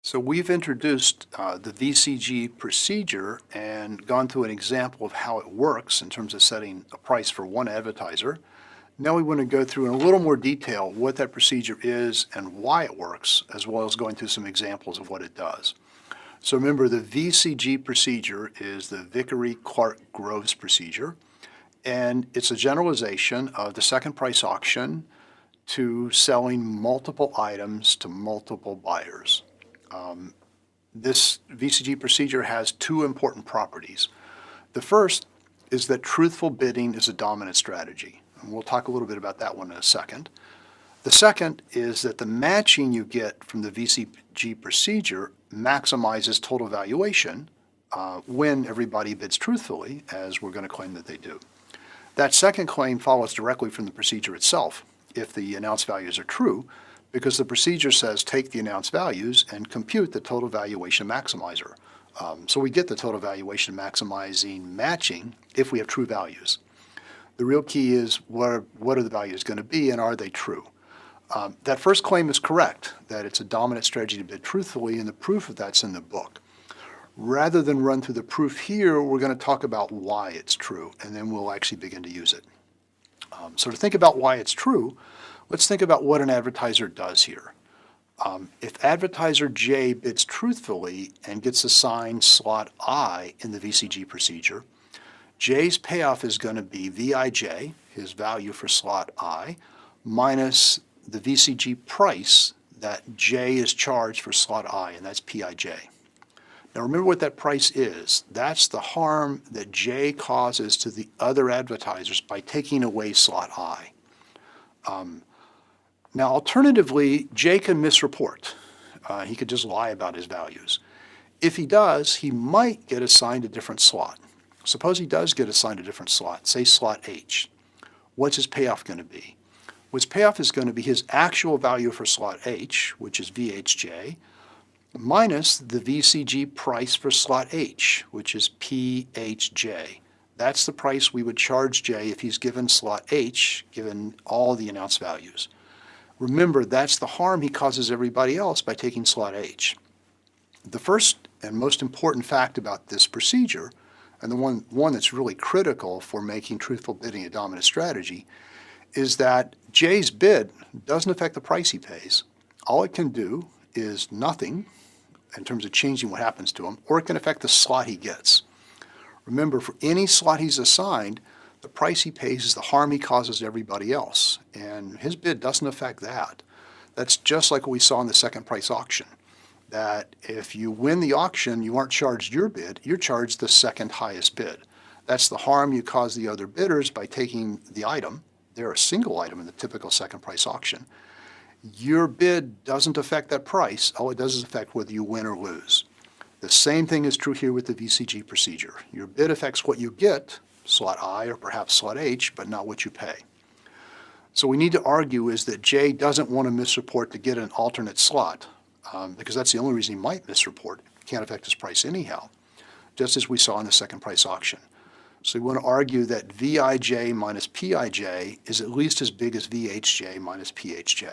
So we've introduced the VCG procedure and gone through an example of how it works in terms of setting a price for one advertiser. Now we want to go through in a little more detail what that procedure is and why it works, as well as going through some examples of what it does. So remember, the VCG procedure is the Vickery-Clark-Groves procedure, and it's a generalization of the second price auction to selling multiple items to multiple buyers. This VCG procedure has two important properties. The first is that truthful bidding is a dominant strategy, and we'll talk a little bit about that one in a second. The second is that the matching you get from the VCG procedure maximizes total valuation when everybody bids truthfully, as we're going to claim that they do. That second claim follows directly from the procedure itself, if the announced values are true, because the procedure says take the announced values and compute the total valuation maximizer. So we get the total valuation maximizing matching if we have true values. The real key is what are the values going to be and are they true? That first claim is correct, that it's a dominant strategy to bid truthfully, and the proof of that's in the book. Rather than run through the proof here, we're going to talk about why it's true, and then we'll actually begin to use it. So to think about why it's true, let's think about what an advertiser does here. If advertiser J bids truthfully and gets assigned slot I in the VCG procedure, J's payoff is going to be VIJ, his value for slot I, minus the VCG price that J is charged for slot I, and that's PIJ. Now remember what that price is. That's the harm that J causes to the other advertisers by taking away slot I. Now alternatively, J can misreport. He could just lie about his values. If he does, he might get assigned a different slot. Suppose he does get assigned a different slot, say slot H. What's his payoff going to be? Well, his payoff is going to be his actual value for slot H, which is VHJ, minus the VCG price for slot H, which is PHJ. That's the price we would charge J if he's given slot H, given all the announced values. Remember, that's the harm he causes everybody else by taking slot H. The first and most important fact about this procedure, and the one that's really critical for making truthful bidding a dominant strategy, is that J's bid doesn't affect the price he pays. All it can do is nothing in terms of changing what happens to him, or it can affect the slot he gets. Remember, for any slot he's assigned, the price he pays is the harm he causes to everybody else, and his bid doesn't affect that. That's just like what we saw in the second price auction, that if you win the auction, you aren't charged your bid, you're charged the second highest bid. That's the harm you cause the other bidders by taking the item. They're a single item in the typical second price auction. Your bid doesn't affect that price. All it does is affect whether you win or lose. The same thing is true here with the VCG procedure. Your bid affects what you get, slot I or perhaps slot H, but not what you pay. So we need to argue is that J doesn't want to misreport to get an alternate slot, because that's the only reason he might misreport. It can't affect his price anyhow, just as we saw in the second price auction. So we want to argue that VIJ minus PIJ is at least as big as VHJ minus PHJ.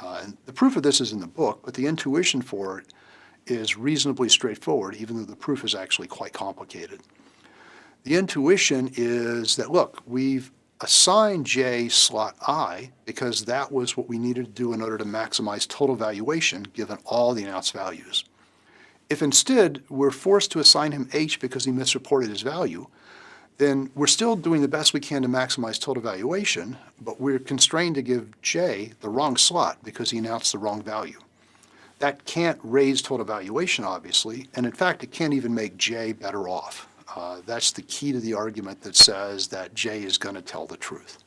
And the proof of this is in the book, but the intuition for it is reasonably straightforward, even though the proof is actually quite complicated. The intuition is that, look, we've assigned J slot I because that was what we needed to do in order to maximize total valuation given all the announced values. If instead we're forced to assign him H because he misreported his value, then we're still doing the best we can to maximize total valuation, but we're constrained to give J the wrong slot because he announced the wrong value. That can't raise total valuation, obviously, and in fact, it can't even make J better off. That's the key to the argument that says that J is going to tell the truth.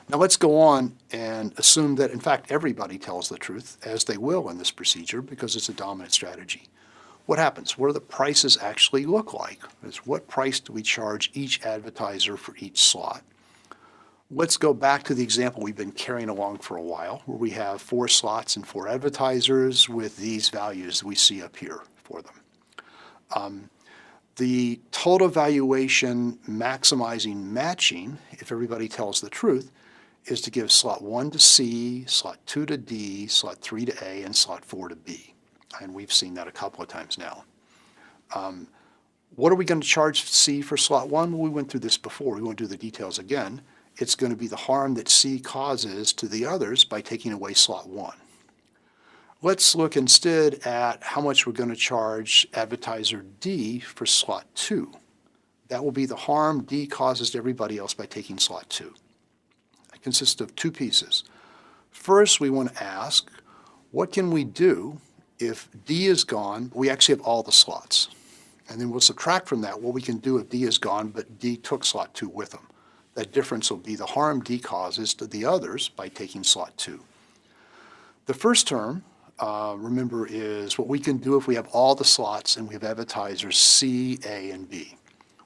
Now let's go on and assume that, in fact, everybody tells the truth, as they will in this procedure, because it's a dominant strategy. What happens? What do the prices actually look like? It's what price do we charge each advertiser for each slot? Let's go back to the example we've been carrying along for a while, where we have 4 slots and 4 advertisers with these values we see up here for them. The total valuation maximizing matching, if everybody tells the truth, is to give slot 1 to C, slot 2 to D, slot 3 to A, and slot 4 to B. and we've seen that a couple of times now. What are we going to charge C for slot 1? Well, we went through this before. We won't do the details again. It's going to be the harm that C causes to the others by taking away slot 1. Let's look instead at how much we're going to charge advertiser D for slot 2. That will be the harm D causes to everybody else by taking slot 2. It consists of two pieces. First, we want to ask, what can we do if D is gone, but we actually have all the slots? And then we'll subtract from that what we can do if D is gone, but D took slot 2 with him. That difference will be the harm D causes to the others by taking slot 2. The first term, remember, is what we can do if we have all the slots and we have advertisers C, A, and B.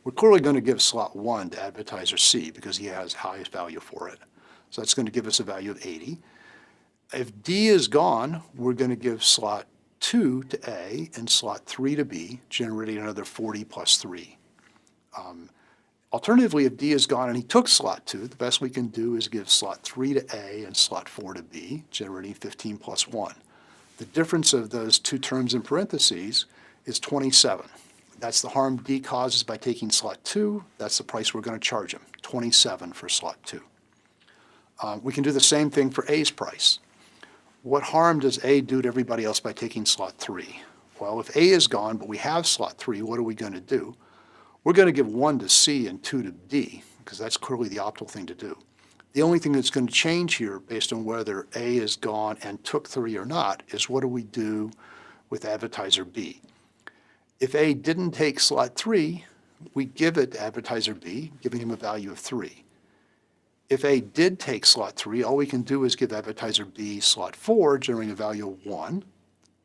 We're clearly going to give slot 1 to advertiser C because he has highest value for it. So that's going to give us a value of 80. If D is gone, we're going to give slot 2 to A and slot 3 to B, generating another 40 plus 3. Alternatively, if D is gone and he took slot 2, the best we can do is give slot 3 to A and slot 4 to B, generating 15 plus 1. The difference of those two terms in parentheses is 27. That's the harm D causes by taking slot 2. That's the price we're going to charge him, 27 for slot 2. We can do the same thing for A's price. What harm does A do to everybody else by taking slot 3? Well, if A is gone, but we have slot 3, what are we going to do? We're going to give 1 to C and 2 to D, because that's clearly the optimal thing to do. The only thing that's going to change here, based on whether A is gone and took 3 or not, is what do we do with advertiser B? If A didn't take slot 3, we give it to advertiser B, giving him a value of 3. If A did take slot 3, all we can do is give advertiser B slot 4, generating a value of 1.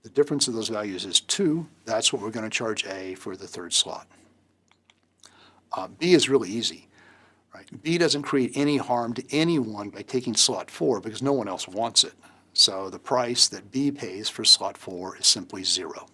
The difference of those values is 2. That's what we're going to charge A for the third slot. B is really easy. Right? B doesn't create any harm to anyone by taking slot 4 because no one else wants it. So the price that B pays for slot 4 is simply 0.